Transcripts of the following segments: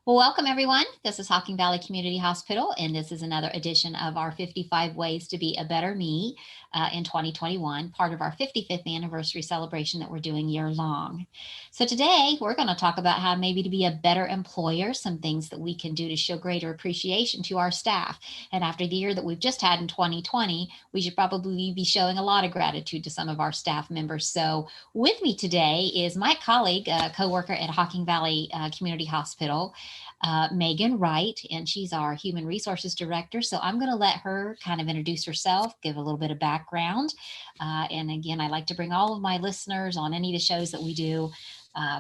Well, welcome everyone. This is Hocking Valley Community Hospital, and this is another edition of our 55 Ways to Be a Better Me in 2021, part of our 55th anniversary celebration that we're doing year long. So today we're going to talk about how maybe to be a better employer, some things that we can do to show greater appreciation to our staff. And after the year that we've just had in 2020, we should probably be showing a lot of gratitude to some of our staff members. So with me today is my colleague, a coworker at Hocking Valley Community Hospital, Megan Wright, and she's our Human Resources Director. So I'm going to let her kind of introduce herself, give a little bit of background. And again, I like to bring all of my listeners on any of the shows that we do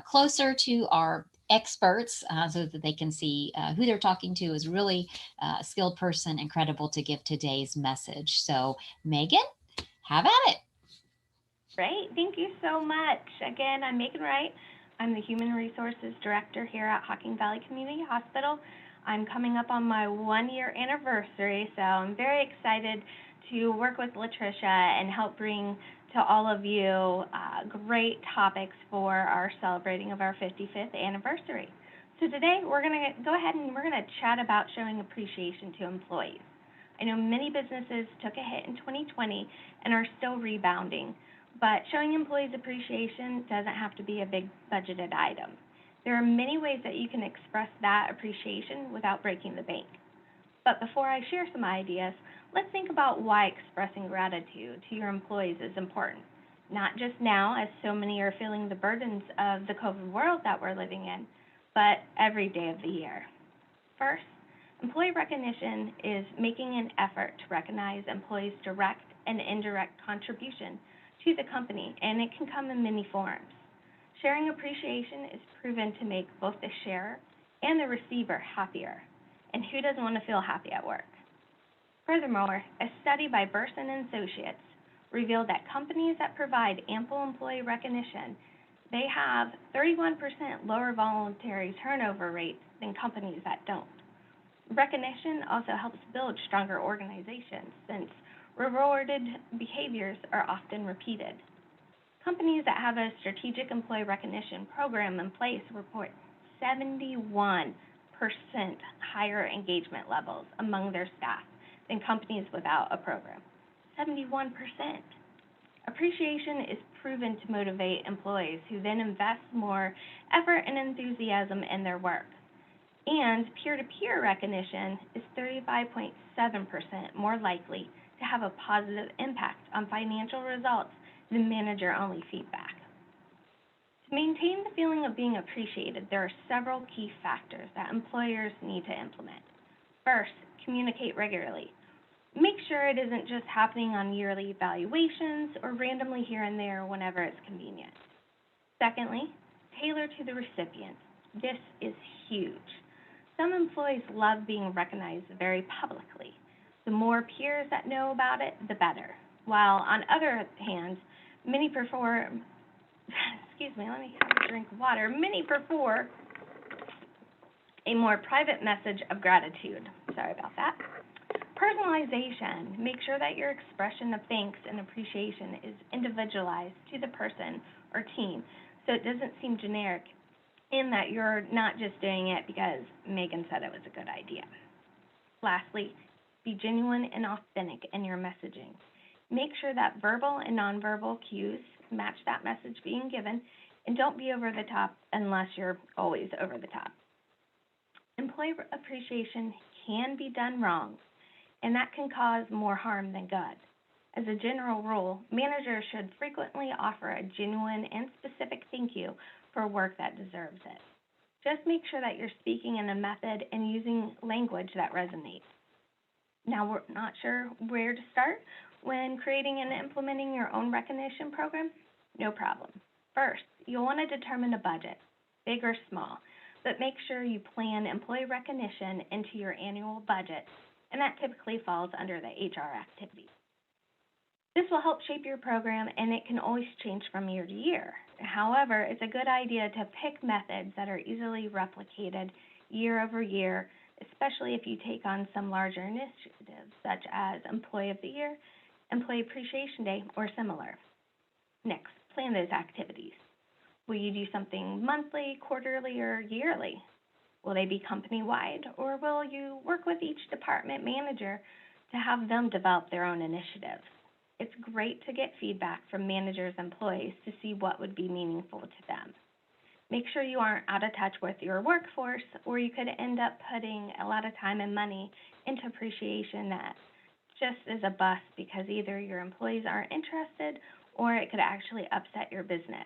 closer to our experts so that they can see who they're talking to is really a skilled person and credible to give today's message. So Megan, have at it. Great. Thank you so much. Again, I'm Megan Wright. I'm the Human Resources Director here at Hocking Valley Community Hospital. I'm coming up on my 1-year anniversary, so I'm very excited to work with Latricia and help bring to all of you great topics for our celebrating of our 55th anniversary. So today we're going to go ahead and we're going to chat about showing appreciation to employees. I know many businesses took a hit in 2020 and are still rebounding. But showing employees appreciation doesn't have to be a big budgeted item. There are many ways that you can express that appreciation without breaking the bank. But before I share some ideas, let's think about why expressing gratitude to your employees is important. Not just now, as so many are feeling the burdens of the COVID world that we're living in, but every day of the year. First, employee recognition is making an effort to recognize employees' direct and indirect contribution to the company, and it can come in many forms. Sharing appreciation is proven to make both the sharer and the receiver happier, and who doesn't want to feel happy at work? Furthermore, a study by Burson and Associates revealed that companies that provide ample employee recognition, they have 31% lower voluntary turnover rates than companies that don't. Recognition also helps build stronger organizations since rewarded behaviors are often repeated. Companies that have a strategic employee recognition program in place report 71% higher engagement levels among their staff than companies without a program. 71%. Appreciation is proven to motivate employees who then invest more effort and enthusiasm in their work. And peer-to-peer recognition is 35.7% more likely to have a positive impact on financial results than manager-only feedback. To maintain the feeling of being appreciated, there are several key factors that employers need to implement. First, communicate regularly. Make sure it isn't just happening on yearly evaluations or randomly here and there whenever it's convenient. Secondly, tailor to the recipient. This is huge. Some employees love being recognized very publicly. The more peers that know about it, the better. While on other hand, many prefer, let me have a drink of water. Many prefer a more private message of gratitude. Sorry about that. Personalization. Make sure that your expression of thanks and appreciation is individualized to the person or team so it doesn't seem generic and that you're not just doing it because Megan said it was a good idea. Lastly, be genuine and authentic in your messaging. Make sure that verbal and nonverbal cues match that message being given, and don't be over the top unless you're always over the top. Employee appreciation can be done wrong, and that can cause more harm than good. As a general rule, managers should frequently offer a genuine and specific thank you for work that deserves it. Just make sure that you're speaking in a method and using language that resonates. Now, we're not sure where to start when creating and implementing your own recognition program? No problem. First, you'll want to determine a budget, big or small, but make sure you plan employee recognition into your annual budget, and that typically falls under the HR activities. This will help shape your program, and it can always change from year to year. However, it's a good idea to pick methods that are easily replicated year over year, especially if you take on some larger initiatives such as Employee of the Year, Employee Appreciation Day, or similar. Next, plan those activities. Will you do something monthly, quarterly, or yearly? Will they be company-wide, or will you work with each department manager to have them develop their own initiatives? It's great to get feedback from managers and employees to see what would be meaningful to them. Make sure you aren't out of touch with your workforce, or you could end up putting a lot of time and money into appreciation that just is a bust because either your employees aren't interested or it could actually upset your business.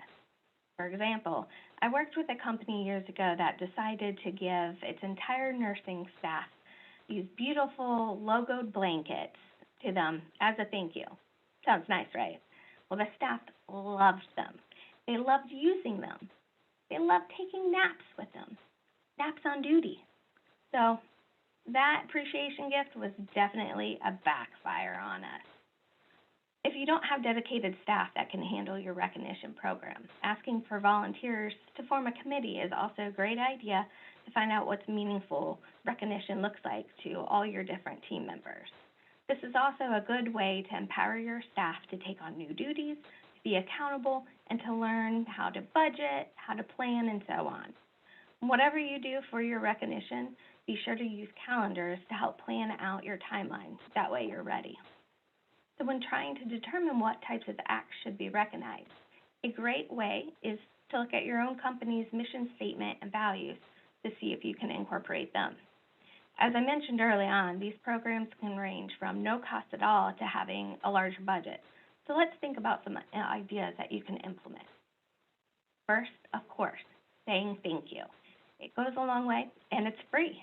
For example, I worked with a company years ago that decided to give its entire nursing staff these beautiful logoed blankets to them as a thank you. Sounds nice, right? Well, the staff loved them. They loved using them. They loved taking naps with them, naps on duty. So that appreciation gift was definitely a backfire on us. If you don't have dedicated staff that can handle your recognition program, asking for volunteers to form a committee is also a great idea to find out what meaningful recognition looks like to all your different team members. This is also a good way to empower your staff to take on new duties, to be accountable, and to learn how to budget, how to plan, and so on. Whatever you do for your recognition, be sure to use calendars to help plan out your timeline. That way you're ready. So when trying to determine what types of acts should be recognized, a great way is to look at your own company's mission statement and values to see if you can incorporate them. As I mentioned early on, these programs can range from no cost at all to having a large budget. So let's think about some ideas that you can implement. First, of course, saying thank you. It goes a long way, and it's free.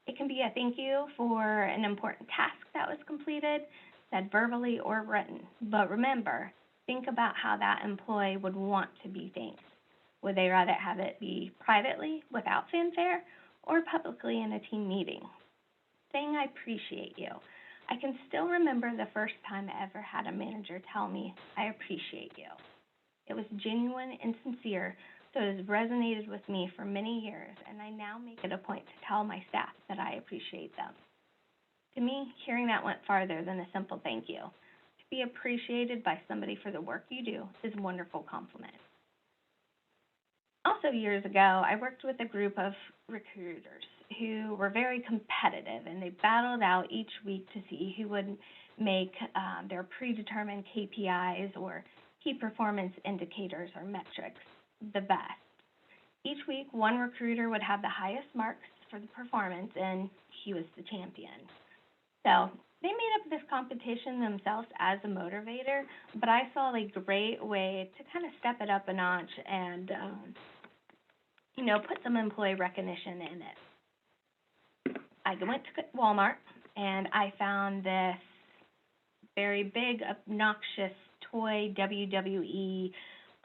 It can be a thank you for an important task that was completed, said verbally or written. But remember, think about how that employee would want to be thanked. Would they rather have it be privately, without fanfare, or publicly in a team meeting? Saying I appreciate you. I can still remember the first time I ever had a manager tell me, I appreciate you. It was genuine and sincere, so it has resonated with me for many years, and I now make it a point to tell my staff that I appreciate them. To me, hearing that went farther than a simple thank you. To be appreciated by somebody for the work you do is a wonderful compliment. Also, years ago, I worked with a group of recruiters who were very competitive, and they battled out each week to see who would make their predetermined KPIs or key performance indicators or metrics the best. Each week, one recruiter would have the highest marks for the performance, and he was the champion. So they made up this competition themselves as a motivator, but I saw a great way to kind of step it up a notch and, put some employee recognition in it. I went to Walmart, and I found this very big, obnoxious toy WWE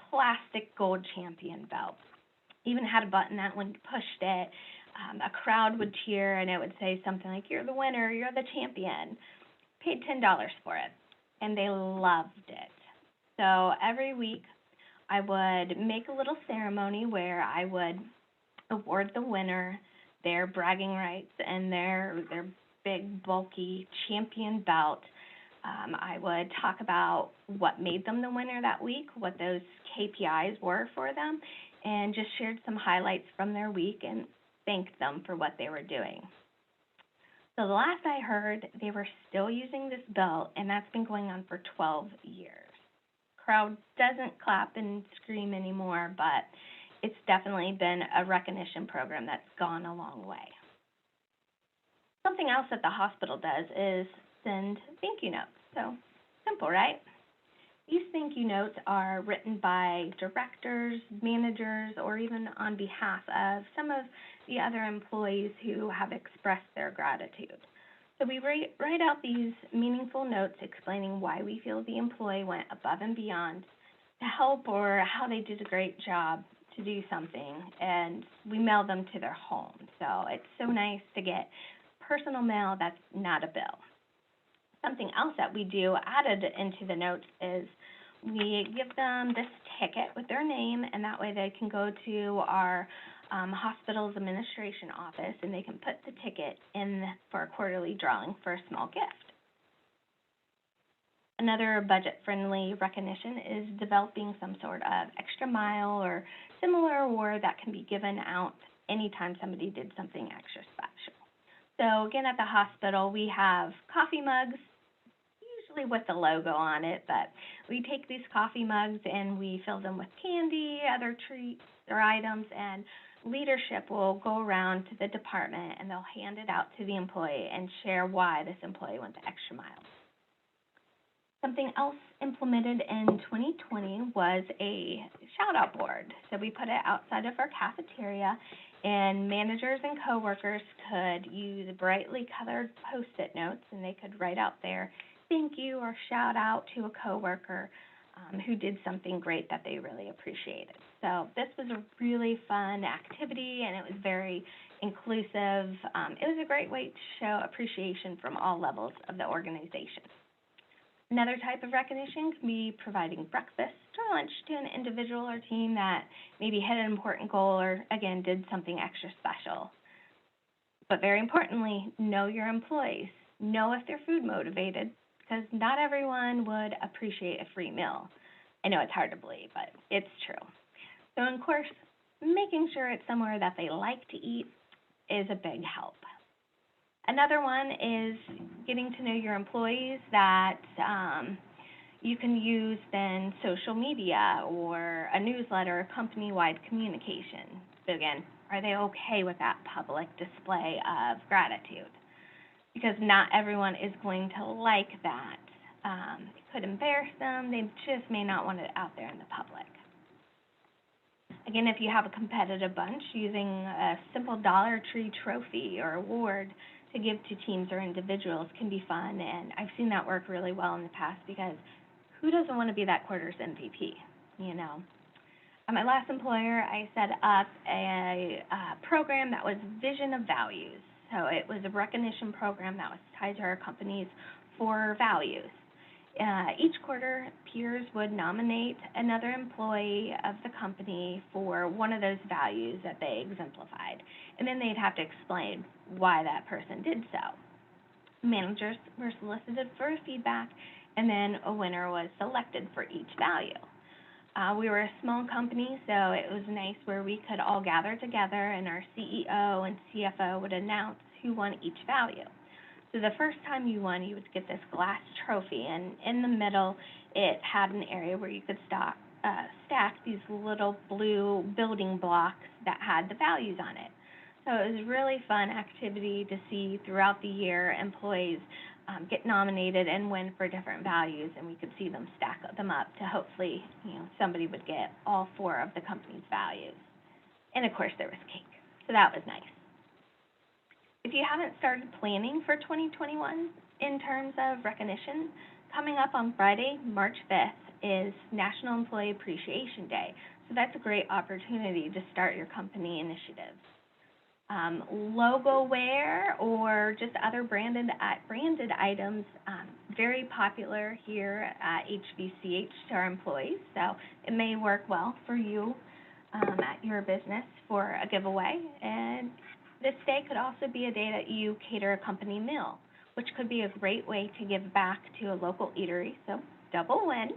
plastic gold champion belt. Even had a button that when you pushed it, a crowd would cheer, and it would say something like, you're the winner, you're the champion. Paid $10 for it, and they loved it. So every week, I would make a little ceremony where I would award the winner their bragging rights and their big, bulky champion belt. I would talk about what made them the winner that week, what those KPIs were for them, and just shared some highlights from their week and thanked them for what they were doing. So the last I heard, they were still using this belt, and that's been going on for 12 years. Crowd doesn't clap and scream anymore, but it's definitely been a recognition program that's gone a long way. Something else that the hospital does is send thank you notes. So simple, right? These thank you notes are written by directors, managers, or even on behalf of some of the other employees who have expressed their gratitude. So we write out these meaningful notes explaining why we feel the employee went above and beyond to help or how they did a great job to do something, and we mail them to their home. So it's so nice to get personal mail that's not a bill. Something else that we do added into the notes is we give them this ticket with their name, and that way they can go to our hospital's administration office, and they can put the ticket in for a quarterly drawing for a small gift. Another budget-friendly recognition is developing some sort of extra mile or similar award that can be given out anytime somebody did something extra special. So again, at the hospital, we have coffee mugs, usually with the logo on it, but we take these coffee mugs and we fill them with candy, other treats or items, and leadership will go around to the department and they'll hand it out to the employee and share why this employee went the extra mile. Something else implemented in 2020 was a shout-out board. So we put it outside of our cafeteria, and managers and coworkers could use brightly colored Post-it notes, and they could write out their thank you or shout out to a coworker who did something great that they really appreciated. So this was a really fun activity, and it was very inclusive. It was a great way to show appreciation from all levels of the organization. Another type of recognition can be providing breakfast or lunch to an individual or team that maybe hit an important goal or, again, did something extra special. But very importantly, know your employees. Know if they're food motivated, because not everyone would appreciate a free meal. I know it's hard to believe, but it's true. So, of course, making sure it's somewhere that they like to eat is a big help. Another one is getting to know your employees that you can use then social media or a newsletter or company-wide communication. So again, are they okay with that public display of gratitude? Because not everyone is going to like that. It could embarrass them. They just may not want it out there in the public. Again, if you have a competitive bunch, using a simple Dollar Tree trophy or award to give to teams or individuals can be fun, and I've seen that work really well in the past because who doesn't want to be that quarter's MVP, you know? At my last employer, I set up a program that was Vision of Values. So it was a recognition program that was tied to our company's 4 values. Each quarter, peers would nominate another employee of the company for one of those values that they exemplified, and then they'd have to explain why that person did so. Managers were solicited for feedback, and then a winner was selected for each value. We were a small company, so it was nice where we could all gather together, and our CEO and CFO would announce who won each value. So the first time you won, you would get this glass trophy, and in the middle, it had an area where you could stack these little blue building blocks that had the values on it. So it was a really fun activity to see throughout the year employees get nominated and win for different values, and we could see them stack them up to hopefully, somebody would get all 4 of the company's values. And of course, there was cake, so that was nice. If you haven't started planning for 2021 in terms of recognition, coming up on Friday, March 5th, is National Employee Appreciation Day. So that's a great opportunity to start your company initiatives. Logo wear or just other branded items, very popular here at HVCH to our employees. So it may work well for you at your business for a giveaway. And this day could also be a day that you cater a company meal, which could be a great way to give back to a local eatery, so double win.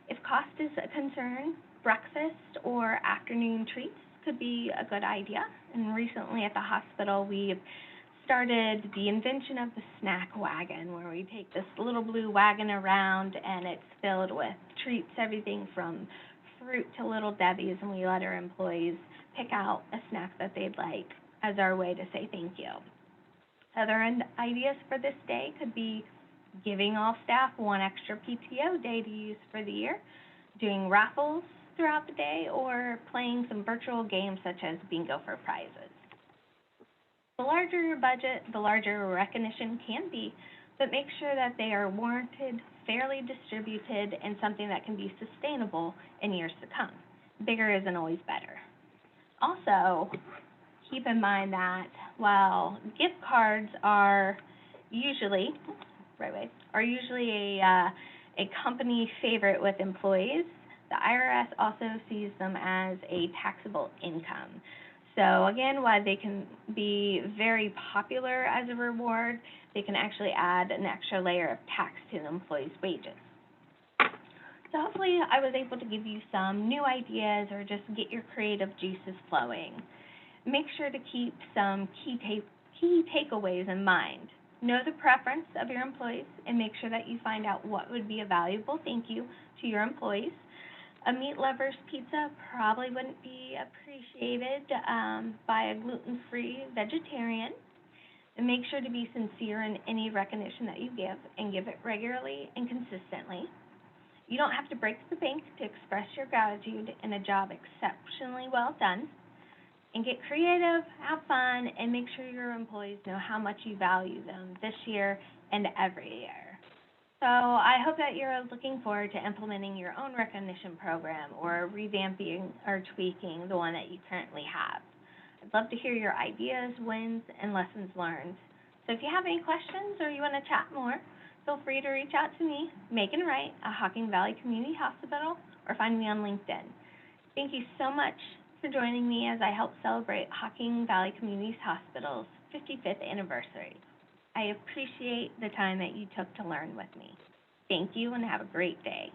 If cost is a concern, breakfast or afternoon treats could be a good idea. And recently at the hospital, we've started the invention of the snack wagon, where we take this little blue wagon around and it's filled with treats, everything from fruit to Little Debbie's, and we let our employees pick out a snack that they'd like as our way to say thank you. Other ideas for this day could be giving all staff 1 extra PTO day to use for the year, doing raffles throughout the day, or playing some virtual games such as bingo for prizes. The larger your budget, the larger your recognition can be, but make sure that they are warranted, fairly distributed, and something that can be sustainable in years to come. Bigger isn't always better. Also, keep in mind that while gift cards are usually a company favorite with employees, the IRS also sees them as a taxable income. So again, while they can be very popular as a reward, they can actually add an extra layer of tax to the employee's wages. So hopefully I was able to give you some new ideas or just get your creative juices flowing. Make sure to keep some key takeaways in mind. Know the preference of your employees and make sure that you find out what would be a valuable thank you to your employees. A meat lover's pizza probably wouldn't be appreciated by a gluten-free vegetarian. And make sure to be sincere in any recognition that you give and give it regularly and consistently. You don't have to break the bank to express your gratitude in a job exceptionally well done. And get creative, have fun, and make sure your employees know how much you value them this year and every year. So I hope that you're looking forward to implementing your own recognition program or revamping or tweaking the one that you currently have. I'd love to hear your ideas, wins, and lessons learned. So if you have any questions or you want to chat more, feel free to reach out to me, Megan Wright, at Hocking Valley Community Hospital, or find me on LinkedIn. Thank you so much for joining me as I help celebrate Hocking Valley Community Hospital's 55th anniversary. I appreciate the time that you took to learn with me. Thank you and have a great day.